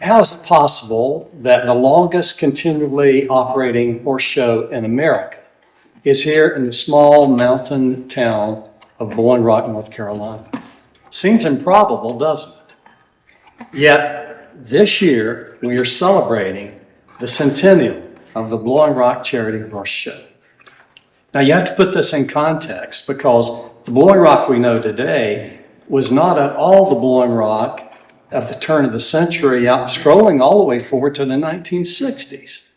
How is it possible that the longest continually operating horse show in America is here in the small mountain town of Blowing Rock, North Carolina? Seems improbable, doesn't it? Yet this year we are celebrating the centennial of the Blowing Rock Charity Horse Show. Now you have to put this in context, because the Blowing Rock we know today was not at all the Blowing Rock of the turn of the century, out scrolling all the way forward to the 1960s.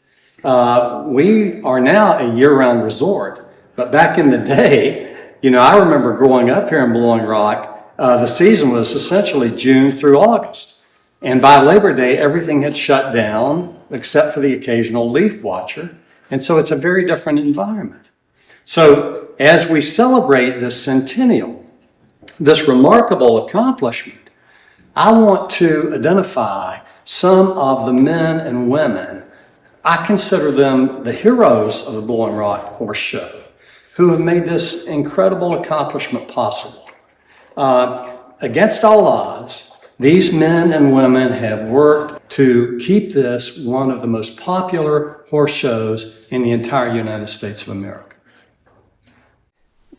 We are now a year-round resort, but back in the day, I remember growing up here in Blowing Rock, the season was essentially June through August. And by Labor Day, everything had shut down except for the occasional leaf watcher. And so it's a very different environment. So as we celebrate this centennial, this remarkable accomplishment, I want to identify some of the men and women, I consider them the heroes of the Blowing Rock Horse Show, who have made this incredible accomplishment possible. Against all odds, these men and women have worked to keep this one of the most popular horse shows in the entire United States of America.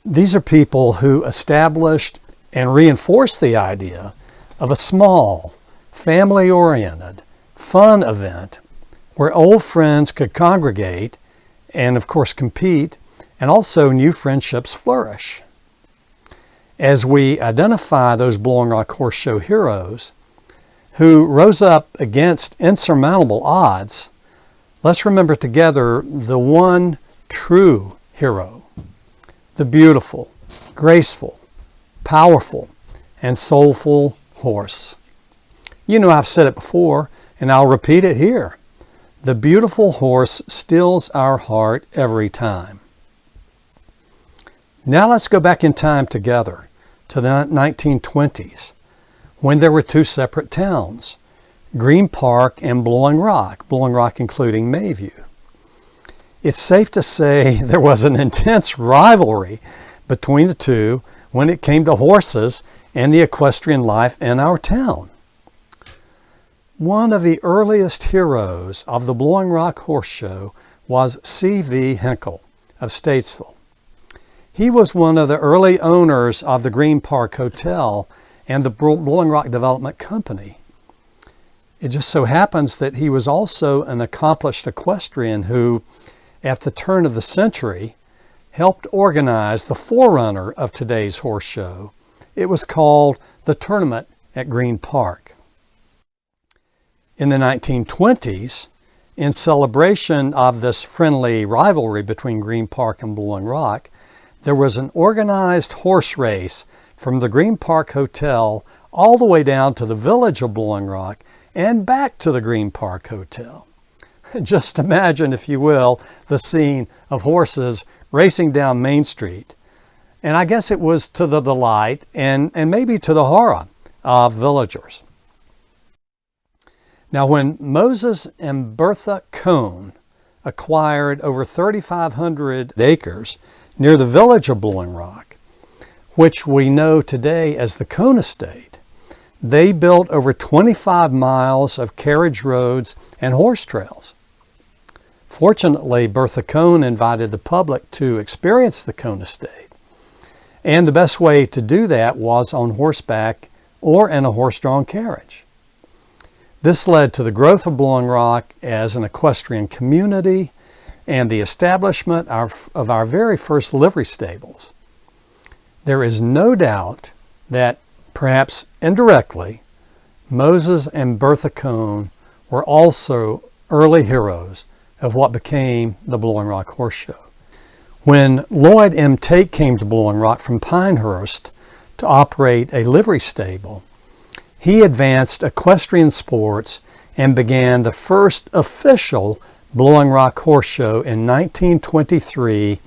These are people who established and reinforced the idea of a small, family-oriented, fun event where old friends could congregate and, of course, compete, and also new friendships flourish. As we identify those Blowing Rock Horse Show heroes who rose up against insurmountable odds, let's remember together the one true hero, the beautiful, graceful, powerful, and soulful horse. I've said it before, and I'll repeat it here. The beautiful horse stills our heart every time. Now let's go back in time together to the 1920s, when there were two separate towns, Green Park and Blowing Rock including Mayview. It's safe to say there was an intense rivalry between the two when it came to horses and the equestrian life in our town. One of the earliest heroes of the Blowing Rock Horse Show was C.V. Hinkle of Statesville. He was one of the early owners of the Green Park Hotel and the Blowing Rock Development Company. It just so happens that he was also an accomplished equestrian who, at the turn of the century, helped organize the forerunner of today's horse show. It was called the Tournament at Green Park. In the 1920s, in celebration of this friendly rivalry between Green Park and Blowing Rock, there was an organized horse race from the Green Park Hotel all the way down to the village of Blowing Rock and back to the Green Park Hotel. Just imagine, if you will, the scene of horses racing down Main Street. And I guess it was to the delight and maybe to the horror of villagers. Now, when Moses and Bertha Cohn acquired over 3,500 acres near the village of Blowing Rock, which we know today as the Cohn Estate, they built over 25 miles of carriage roads and horse trails. Fortunately, Bertha Cohn invited the public to experience the Cohn Estate. And the best way to do that was on horseback or in a horse-drawn carriage. This led to the growth of Blowing Rock as an equestrian community and the establishment of our very first livery stables. There is no doubt that, perhaps indirectly, Moses and Bertha Cohn were also early heroes of what became the Blowing Rock Horse Show. When Lloyd M. Tate came to Blowing Rock from Pinehurst to operate a livery stable, he advanced equestrian sports and began the first official Blowing Rock Horse Show in 1923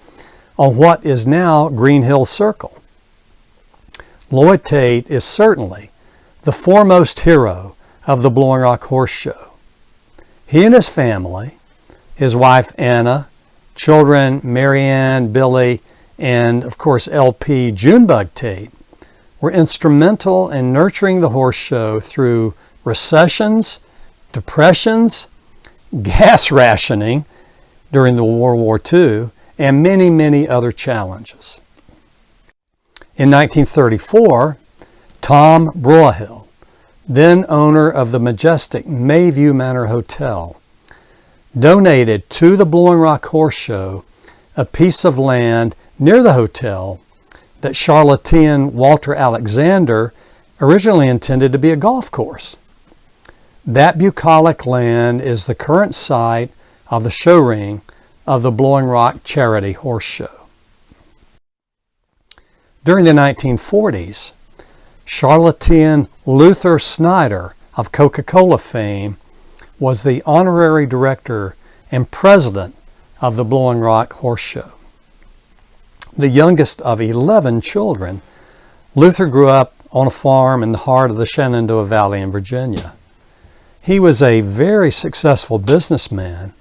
on what is now Green Hill Circle. Lloyd Tate is certainly the foremost hero of the Blowing Rock Horse Show. He and his family, his wife Anna, children Marianne, Billy, and of course LP Junebug Tate, were instrumental in nurturing the horse show through recessions depressions, gas rationing during the World War II, and many, many other challenges. In 1934, Tom Broyhill, then owner of the majestic Mayview Manor Hotel, donated to the Blowing Rock Horse Show a piece of land near the hotel that charlatan Walter Alexander originally intended to be a golf course. That bucolic land is the current site of the show ring of the Blowing Rock Charity Horse Show. During the 1940s, charlatan Luther Snyder of Coca-Cola fame was the honorary director and president of the Blowing Rock Horse Show. The youngest of 11 children, Luther grew up on a farm in the heart of the Shenandoah Valley in Virginia. He was a very successful businessman,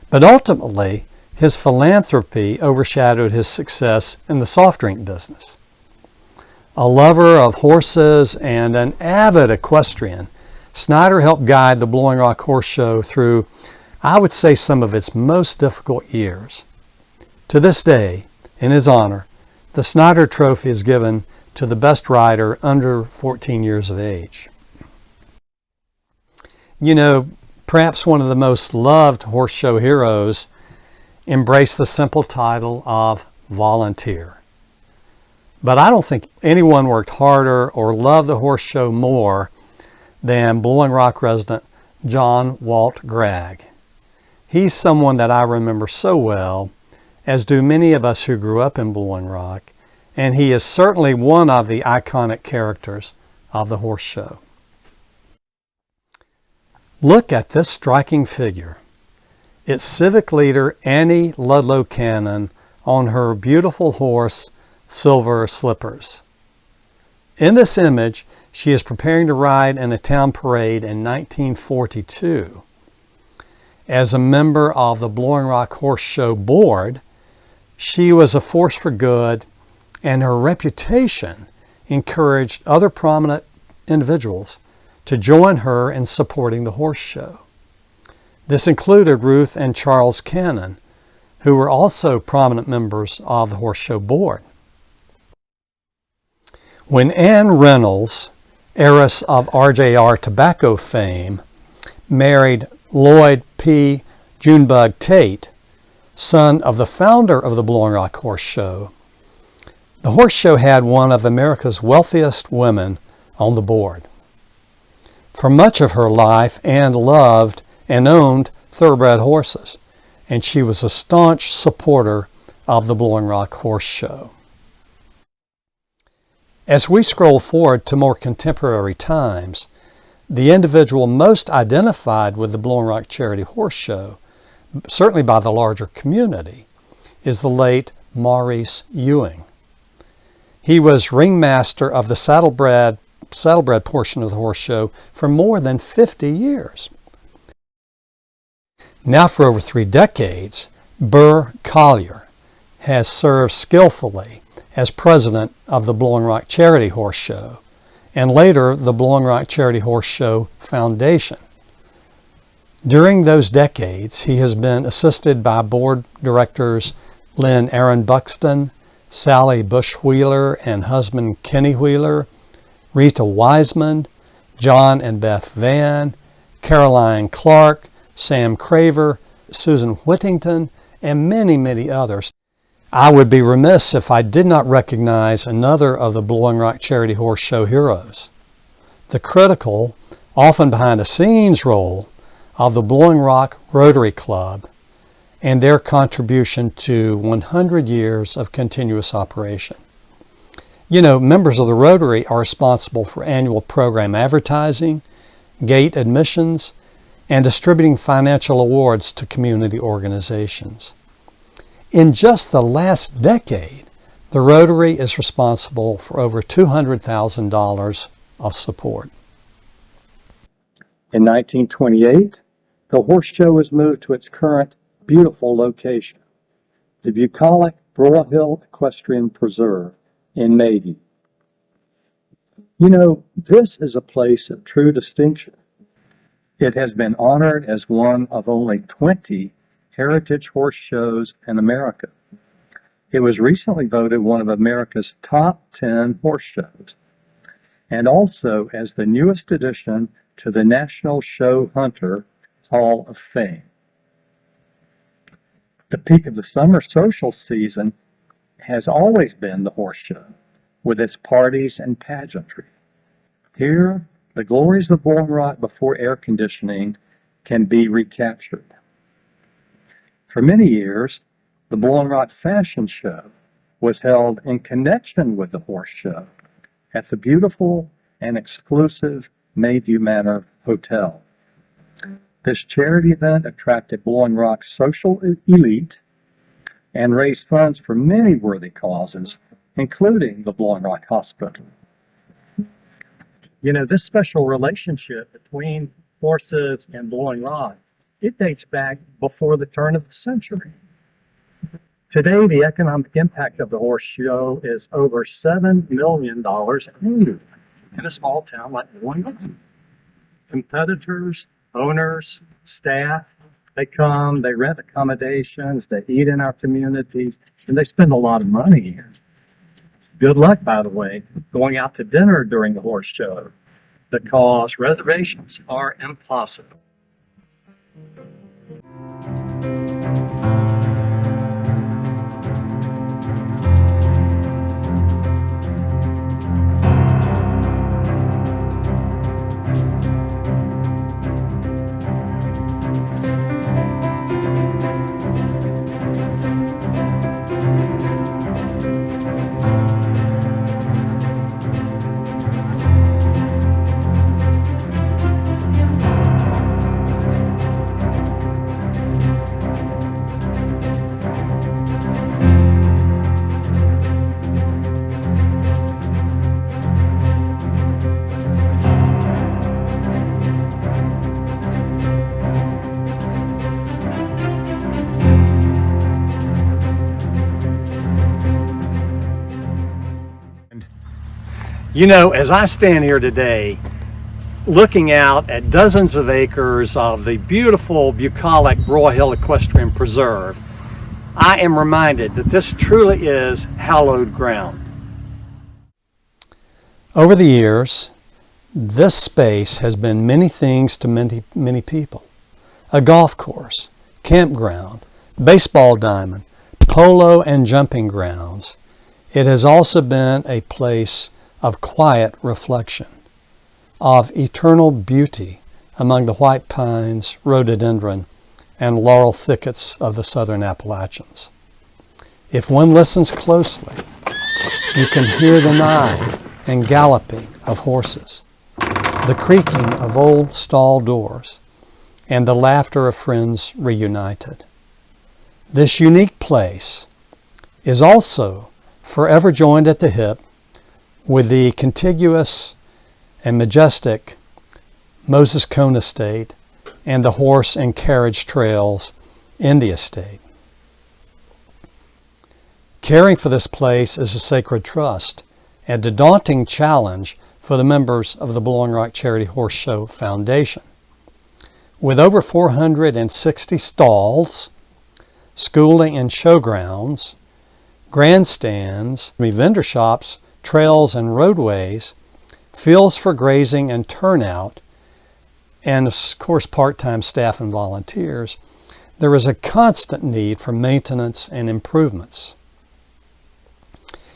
but ultimately his philanthropy overshadowed his success in the soft drink business. A lover of horses and an avid equestrian, Snyder helped guide the Blowing Rock Horse Show through, I would say, some of its most difficult years. To this day, in his honor, the Snyder Trophy is given to the best rider under 14 years of age. You know, perhaps one of the most loved horse show heroes embraced the simple title of volunteer. But I don't think anyone worked harder or loved the horse show more than Blowing Rock resident John Walt Gregg. He's someone that I remember so well, as do many of us who grew up in Blowing Rock, and he is certainly one of the iconic characters of the horse show. Look at this striking figure. It's civic leader Annie Ludlow Cannon on her beautiful horse, Silver Slippers. In this image, she is preparing to ride in a town parade in 1942. As a member of the Blowing Rock Horse Show board, she was a force for good, and her reputation encouraged other prominent individuals to join her in supporting the horse show. This included Ruth and Charles Cannon, who were also prominent members of the horse show board. When Ann Reynolds, heiress of RJR tobacco fame, married Lloyd P. Junebug Tate, son of the founder of the Blowing Rock Horse Show, the horse show had one of America's wealthiest women on the board. For much of her life, Ann loved and owned thoroughbred horses, and she was a staunch supporter of the Blowing Rock Horse Show. As we scroll forward to more contemporary times, the individual most identified with the Blowing Rock Charity Horse Show, certainly by the larger community, is the late Maurice Ewing. He was ringmaster of the saddlebred portion of the horse show for more than 50 years. Now for over 3 decades, Burr Collier has served skillfully as president of the Blowing Rock Charity Horse Show, and later the Blowing Rock Charity Horse Show Foundation. During those decades, he has been assisted by board directors Lynn Aaron Buxton, Sally Bush Wheeler and husband Kenny Wheeler, Rita Wiseman, John and Beth Van, Caroline Clark, Sam Craver, Susan Whittington, and many, many others. I would be remiss if I did not recognize another of the Blowing Rock Charity Horse Show heroes, the critical, often behind-the-scenes role of the Blowing Rock Rotary Club and their contribution to 100 years of continuous operation. You know, members of the Rotary are responsible for annual program advertising, gate admissions, and distributing financial awards to community organizations. In just the last decade, the Rotary is responsible for over $200,000 of support. In 1928, the horse show was moved to its current beautiful location, the bucolic Broyhill Equestrian Preserve in Mayview. You know, this is a place of true distinction. It has been honored as one of only 20 heritage horse shows in America. It was recently voted one of America's top 10 horse shows, and also as the newest addition to the National Show Hunter Hall of Fame. The peak of the summer social season has always been the horse show, with its parties and pageantry. Here, the glories of Blowing Rock before air conditioning can be recaptured. For many years, the Blowing Rock Fashion Show was held in connection with the horse show at the beautiful and exclusive Mayview Manor Hotel. This charity event attracted Blowing Rock's social elite and raised funds for many worthy causes, including the Blowing Rock Hospital. You know, this special relationship between horses and Blowing Rock, it dates back before the turn of the century. Today, the economic impact of the horse show is over $7 million annually in a small town like Blowing Rock. Competitors, owners, staff, they come, they rent accommodations, they eat in our communities, and they spend a lot of money here. Good luck, by the way, going out to dinner during the horse show, because reservations are impossible. You know, as I stand here today, looking out at dozens of acres of the beautiful bucolic Broyhill Hill Equestrian Preserve, I am reminded that this truly is hallowed ground. Over the years, this space has been many things to many people. A golf course, campground, baseball diamond, polo and jumping grounds. It has also been a place of quiet reflection, of eternal beauty among the white pines, rhododendron, and laurel thickets of the southern Appalachians. If one listens closely, you can hear the neighing and galloping of horses, the creaking of old stall doors, and the laughter of friends reunited. This unique place is also forever joined at the hip with the contiguous and majestic Moses Cone Estate and the horse and carriage trails in the estate. Caring for this place is a sacred trust and a daunting challenge for the members of the Blowing Rock Charity Horse Show Foundation. With over 460 stalls, schooling and showgrounds, grandstands, vendor shops, trails and roadways, fields for grazing and turnout, and of course part-time staff and volunteers, there is a constant need for maintenance and improvements.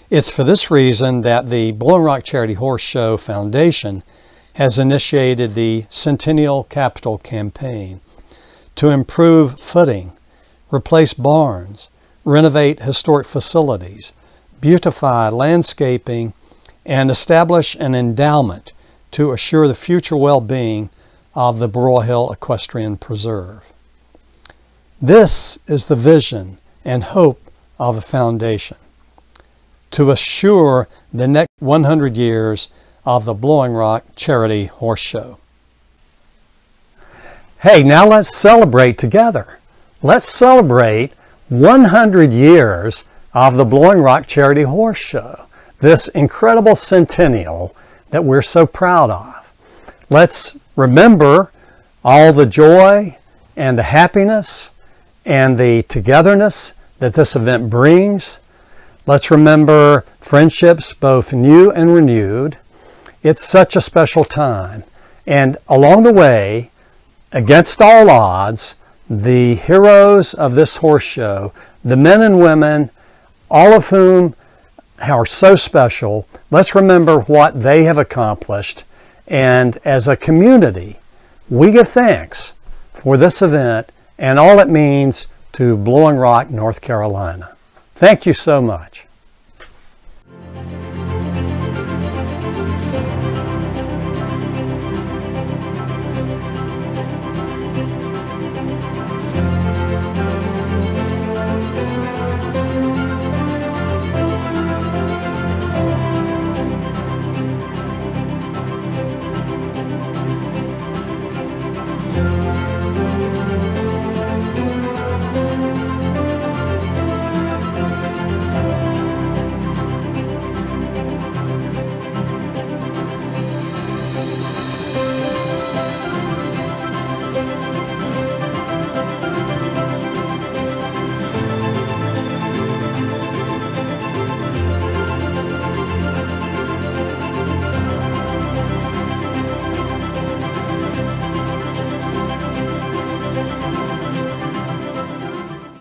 It's for this reason that the Blowing Rock Charity Horse Show Foundation has initiated the Centennial Capital Campaign to improve footing, replace barns, renovate historic facilities, beautify landscaping, and establish an endowment to assure the future well-being of the Broyhill Hill Equestrian Preserve. This is the vision and hope of the foundation, to assure the next 100 years of the Blowing Rock Charity Horse Show. Hey, now let's celebrate together. Let's celebrate 100 years of the Blowing Rock Charity Horse Show, this incredible centennial that we're so proud of. Let's remember all the joy and the happiness and the togetherness that this event brings. Let's remember friendships both new and renewed. It's such a special time. And along the way, against all odds, the heroes of this horse show, the men and women, all of whom are so special, let's remember what they have accomplished. And as a community, we give thanks for this event and all it means to Blowing Rock, North Carolina. Thank you so much.